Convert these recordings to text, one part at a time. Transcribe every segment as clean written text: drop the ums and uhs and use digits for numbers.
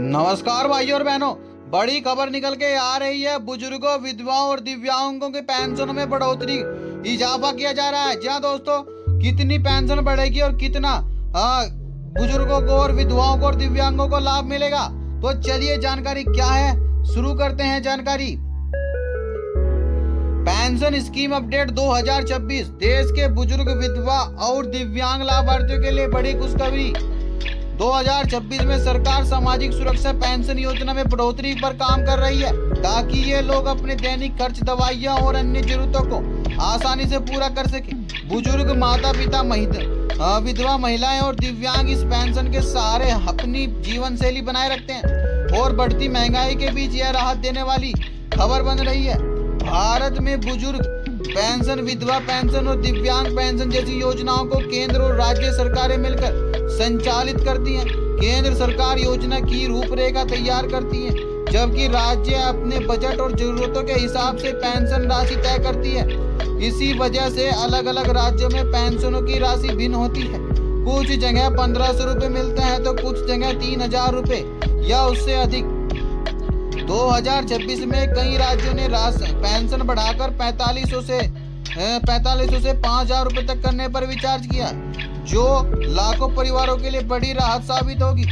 नमस्कार भाइयों और बहनों। बड़ी खबर निकल के आ रही है। बुजुर्गों, विधवाओं और दिव्यांगों के पेंशन में बढ़ोतरी, इजाफा किया जा रहा है। जी हाँ दोस्तों, कितनी पेंशन बढ़ेगी और कितना बुजुर्गों को और विधवाओं को और दिव्यांगों को लाभ मिलेगा, तो चलिए जानकारी क्या है, शुरू करते हैं जानकारी। पेंशन स्कीम अपडेट 2026 देश के बुजुर्ग, विधवा और दिव्यांग लाभार्थियों के लिए बड़ी खुशखबरी। 2026 में सरकार सामाजिक सुरक्षा पेंशन योजना में बढ़ोतरी पर काम कर रही है, ताकि ये लोग अपने दैनिक खर्च, दवाइयाँ और अन्य जरूरतों को आसानी से पूरा कर सके। बुजुर्ग, माता पिता, विधवा महिलाएं और दिव्यांग इस पेंशन के सहारे अपनी जीवन शैली बनाए रखते हैं और बढ़ती महंगाई के बीच यह राहत देने वाली खबर बन रही है। भारत में बुजुर्ग पेंशन, विधवा पेंशन और दिव्यांग पेंशन जैसी योजनाओं को केंद्र और राज्य सरकारें मिलकर संचालित करती हैं। केंद्र सरकार योजना की रूपरेखा तैयार करती है, जबकि राज्य अपने बजट और जरूरतों के हिसाब से पेंशन राशि तय करती है। इसी वजह से अलग अलग राज्यों में पेंशनों की राशि भिन्न होती है। कुछ जगह 1500 रुपए मिलते हैं तो कुछ जगह 3000 रुपए या उससे अधिक। 2026 में कई राज्यों ने पेंशन बढ़ाकर 4500 से 5000 रुपए तक करने पर विचार किया, जो लाखों परिवारों के लिए बड़ी राहत साबित होगी।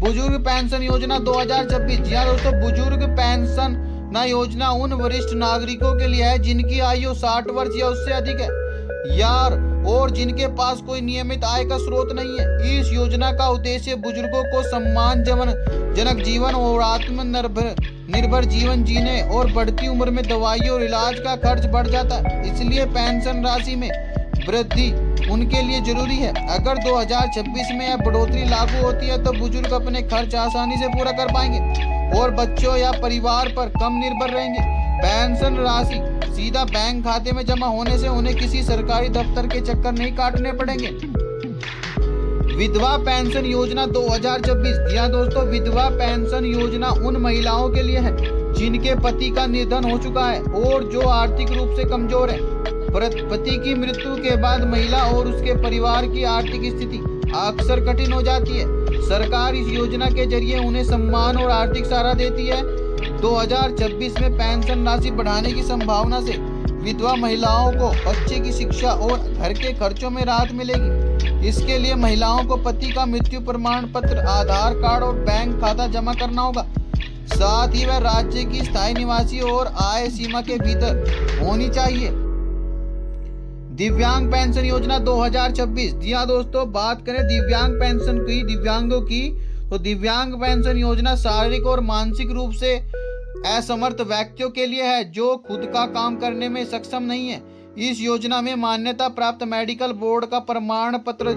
बुजुर्ग पेंशन योजना 2026। जी हाँ दोस्तों, बुजुर्ग पेंशन योजना उन वरिष्ठ नागरिकों के लिए है जिनकी आयु 60 वर्ष या उससे अधिक है और जिनके पास कोई नियमित आय का स्रोत नहीं है। इस योजना का उद्देश्य बुजुर्गों को सम्मानजनक जीवन और आत्मनिर्भर जीवन जीने और बढ़ती उम्र में दवाई और इलाज का खर्च बढ़ जाता है, इसलिए पेंशन राशि में वृद्धि उनके लिए जरूरी है। अगर 2026 में यह बढ़ोतरी लागू होती है तो बुजुर्ग अपने खर्च आसानी से पूरा कर पाएंगे और बच्चों या परिवार पर कम निर्भर रहेंगे। पेंशन राशि सीधा बैंक खाते में जमा होने से उन्हें किसी सरकारी दफ्तर के चक्कर नहीं काटने पड़ेंगे। विधवा पेंशन योजना 2026। जी दोस्तों, विधवा पेंशन योजना उन महिलाओं के लिए है जिनके पति का निधन हो चुका है और जो आर्थिक रूप से कमजोर है। पति की मृत्यु के बाद महिला और उसके परिवार की आर्थिक स्थिति अक्सर कठिन हो जाती है। सरकार इस योजना के जरिए उन्हें सम्मान और आर्थिक सहारा देती है। 2026 में पेंशन राशि बढ़ाने की संभावना से विधवा महिलाओं को बच्चे की शिक्षा और घर के खर्चों में राहत मिलेगी। इसके लिए महिलाओं को पति का मृत्यु प्रमाण पत्र, आधार कार्ड और बैंक खाता जमा करना होगा। साथ ही वह राज्य की स्थायी निवासी और आय सीमा के भीतर होनी चाहिए। दिव्यांग पेंशन योजना 2026। जी हाँ दोस्तों, बात करें दिव्यांग पेंशन की, दिव्यांगों की, तो दिव्यांग पेंशन योजना शारीरिक और मानसिक रूप से असमर्थ व्यक्तियों के लिए है जो खुद का काम करने में सक्षम नहीं है। इस योजना में मान्यता प्राप्त मेडिकल बोर्ड का प्रमाण पत्र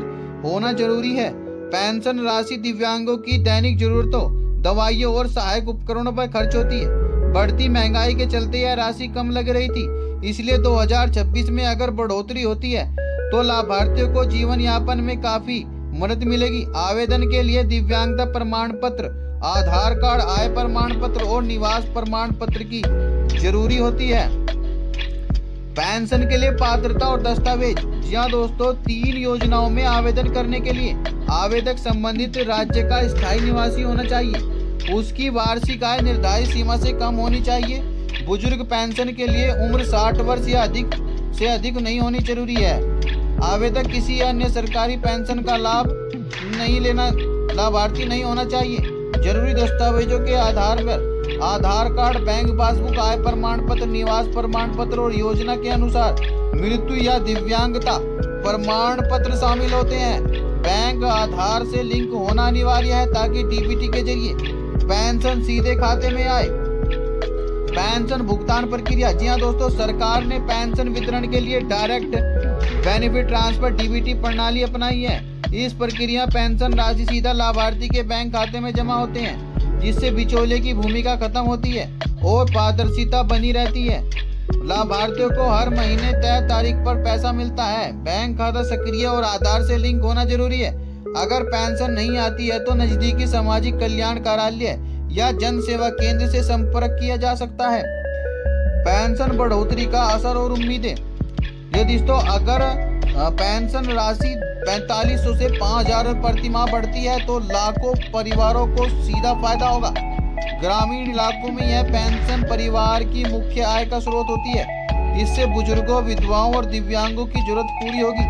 होना जरूरी है। पेंशन राशि दिव्यांगों की दैनिक जरूरतों, दवाइयों और सहायक उपकरणों पर खर्च होती है। बढ़ती महंगाई के चलते यह राशि कम लग रही थी, इसलिए 2026 में अगर बढ़ोतरी होती है तो लाभार्थियों को जीवन यापन में काफी मदद मिलेगी। आवेदन के लिए दिव्यांगता प्रमाण पत्र, आधार कार्ड, आय प्रमाण पत्र और निवास प्रमाण पत्र की जरूरी होती है। पेंशन के लिए पात्रता और दस्तावेज। जी हाँ दोस्तों, 3 योजनाओं में आवेदन करने के लिए आवेदक संबंधित राज्य का स्थायी निवासी होना चाहिए। उसकी वार्षिक आय निर्धारित सीमा से कम होनी चाहिए। बुजुर्ग पेंशन के लिए उम्र 60 वर्ष या अधिक नहीं होनी जरूरी है। आवेदक किसी अन्य सरकारी पेंशन का लाभार्थी नहीं होना चाहिए। जरूरी दस्तावेजों के आधार पर आधार कार्ड, बैंक पासबुक, आय प्रमाण पत्र, निवास प्रमाण पत्र और योजना के अनुसार मृत्यु या दिव्यांगता प्रमाण पत्र शामिल होते हैं। बैंक आधार से लिंक होना अनिवार्य है ताकि डीबीटी के जरिए पेंशन सीधे खाते में आए। पेंशन भुगतान प्रक्रिया। जी हाँ दोस्तों, सरकार ने पेंशन वितरण के लिए डायरेक्ट बेनिफिट ट्रांसफर डीबीटी प्रणाली अपनाई है। इस प्रक्रिया पेंशन राशि सीधा लाभार्थी के बैंक खाते में जमा होते हैं, जिससे बिचौलिए की भूमिका खत्म होती है और पारदर्शिता बनी रहती है। लाभार्थियों को हर महीने तय तारीख पर पैसा मिलता है। बैंक खाता सक्रिय और आधार से लिंक होना जरूरी है। अगर पेंशन नहीं आती है तो नजदीकी सामाजिक कल्याण कार्यालय या जन सेवा केंद्र से संपर्क किया जा सकता है। पेंशन बढ़ोतरी का असर और उम्मीदें। ये दोस्तों, अगर पेंशन राशि 4500 से 5000 प्रति माह बढ़ती है तो लाखों परिवारों को सीधा फायदा होगा। ग्रामीण इलाकों में यह पेंशन परिवार की मुख्य आय का स्रोत होती है। इससे बुजुर्गों, विधवाओं और दिव्यांगों की जरूरत पूरी होगी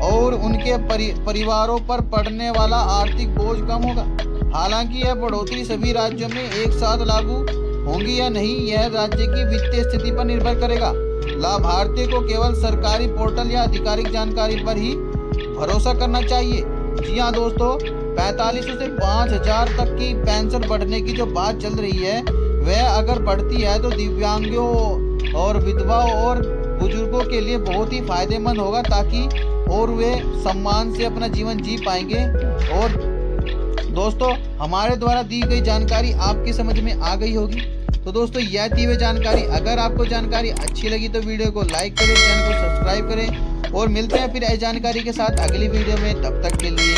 और उनके परिवारों पर पड़ने वाला आर्थिक बोझ कम होगा। हालांकि यह बढ़ोतरी सभी राज्यों में एक साथ लागू होंगी या नहीं, यह राज्य की वित्तीय स्थिति पर निर्भर करेगा। लाभार्थी को केवल सरकारी पोर्टल या आधिकारिक जानकारी पर ही भरोसा करना चाहिए। जी हाँ दोस्तों, 4500 से 5000 तक की पेंशन बढ़ने की जो बात चल रही है, वह अगर बढ़ती है तो दिव्यांगों और विधवाओं और बुजुर्गों के लिए बहुत ही फायदेमंद होगा, ताकि और वे सम्मान से अपना जीवन जी पाएंगे। और दोस्तों, हमारे द्वारा दी गई जानकारी आपकी समझ में आ गई होगी। तो दोस्तों, यह थी वे जानकारी। अगर आपको जानकारी अच्छी लगी तो वीडियो को लाइक करें, चैनल को सब्सक्राइब करें और मिलते हैं फिर इस जानकारी के साथ अगली वीडियो में। तब तक के लिए